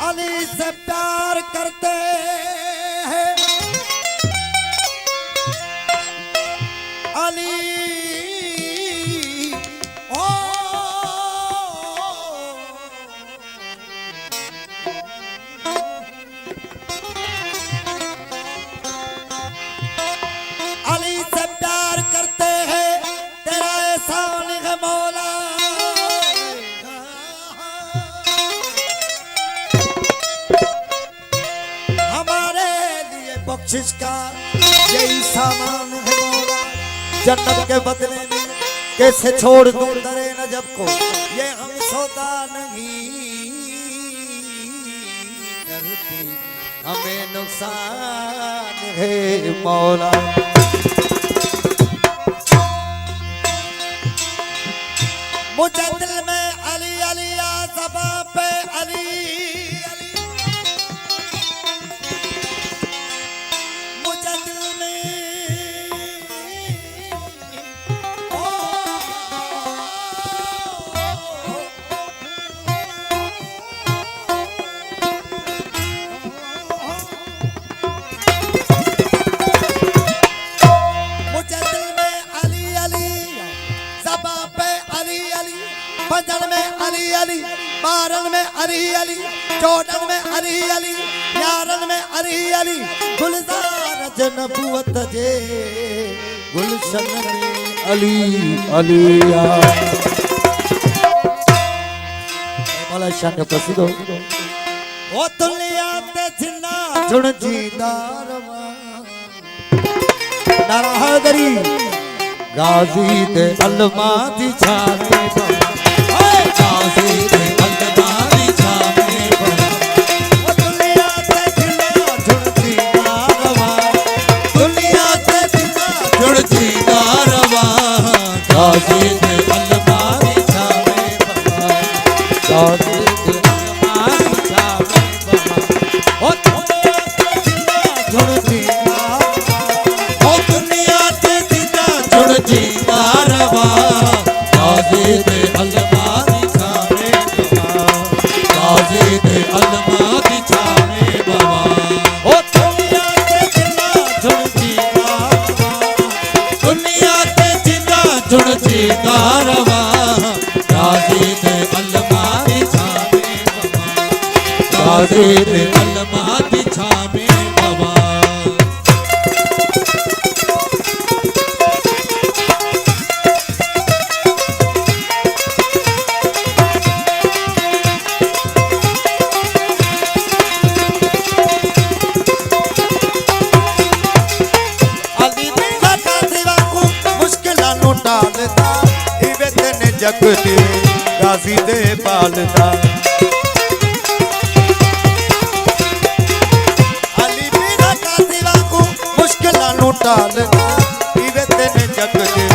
अली से प्यार करते हैं अली ओ अली से प्यार करते हैं तेरा एहसान है मौला बख्शिश का यही सामान है मौला जन्नत के बदले में कैसे छोड़ दूं दरे नजब को ये हम सौदा नहीं करती हमें नुकसान है मौला मुझे दिल में अली अली ज़बां पे अली बदन में अली अली बारन में अली अली चौड़न में अली अली यारन में अली अली गुलजार जनबूवत जे गुलशन में अली अलिया मौला शान प्रसिद्ध ओ दुनिया ते जिन्ना जुण जीदारवा नारा हैदरी गाजी ते अलमा दी छाते गाजी ते अलमा दी छाते ओ दुनिया ते जिन्ना जुड़ती दारवा दुनिया ते जिन्ना जुड़ती दारवा गाजी ते अलमा दी छाते गाजी ते अलमा दी छाते ओ दुनिया ते जिन्ना जुड़ती दारवा ओ दुनिया ते जिन्ना जुड़ती दारवा गाजी ते अलमा दी छाते गाजी ते अलमा दी छाते बाबा ओ दुनिया ते जिन्ना जुड़ती दारवा दुनिया ते जिन्ना जुड़ती दारवा गाजी ते अलमा दी छाते बाबा गाजी ते अलमा दी छाते बाबा जग दे गाजी दे पालदा अली बिना गाजी वांगू मुश्किलां नू टालदा इवे तेने जग दे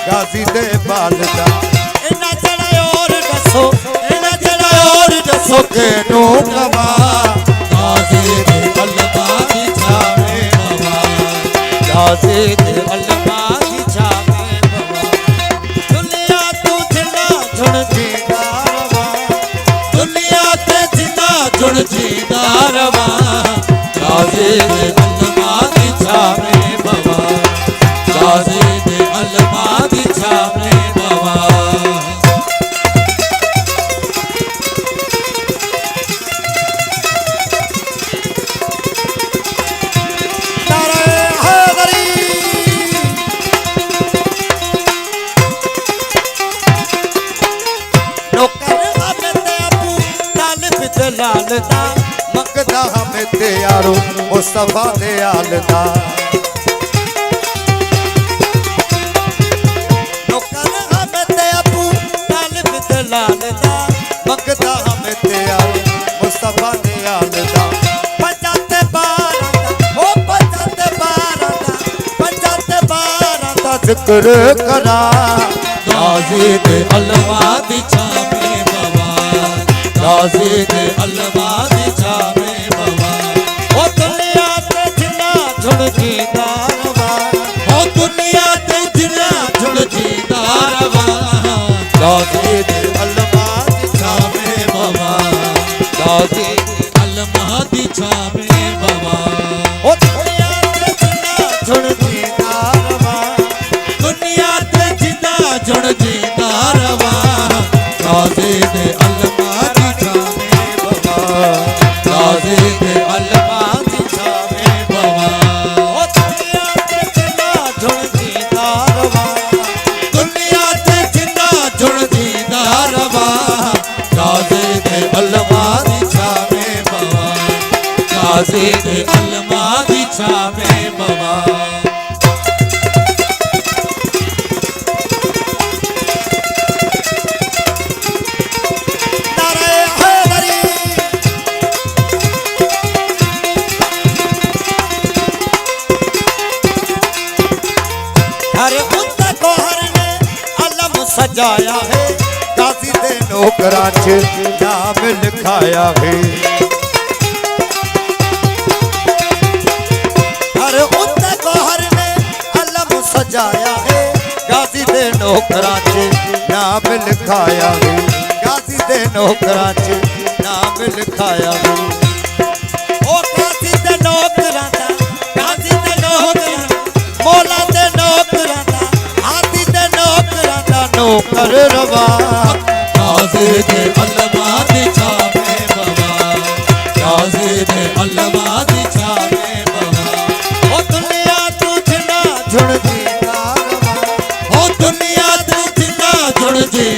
गाजी दे पालदा इना जड़ा और दसो के नो कवा गाजी दे अलमा दी छावे बाबा गाजी दे अलमा दी छावे दुनिया ते जिन्ना जुड़ती दारवा गाजी दे अलमा दी छावे बाबा गाजी दे अलमा दी छावे बाबा लालदा मकदा हमें ते यारो मुस्तफा दे आलदा नौकर जिक्र करा। गाजी दे अलवा दी छावे बाबा, गाजी दे अलवा दी छावे बाबा। ओ दुनिया ते जिन्ना जुड़दी दारवा, ओ दुनिया ते जिन्ना जुड़दी दारवा। गाजी दे अलवा दी छावे बाबा, गाजी अलवा दी छावे बाबा। ओ दुनिया ते जिन्ना जुड़दी दारवा, दुनिया ते जिन्ना जुड़दी दारवा। गाजी दे अलवा दी छावे बाबा, गाजी दे अलवा दी छावे बाबा। ओ दुनिया ते जिन्ना जुड़दी दारवा, दुनिया ते जिन्ना जुड़दी दारवा। गाजी दे अलवा दी छावे बाबा, गाजी दे अलवा दी छावे बाबा। नारे हैदरी। अरे उत्ते कोहर ने अलम सजाया है, गाजी दे नौकरां च नाम लिखाया है। अरे उत्ते कोहर ने अलम सजाया है, गाजी दे नौकरां च नाम लिखाया है। गाजी दे नौकरां च नाम लिखाया है। ओ गाजी दे नौकरां दा, गाजी दे नौकरां, मौला दे नौकरां दा, हाथी दे नौकरां दा नौकर रवा। गाजी दे अलवा दी छावे बाबा, गाजी दे अलवा दी छावे बाबा। ओ दुनिया तू जिन्ना जुड़दी दारवा, ओ दुनिया ते जिन्ना जुड़दी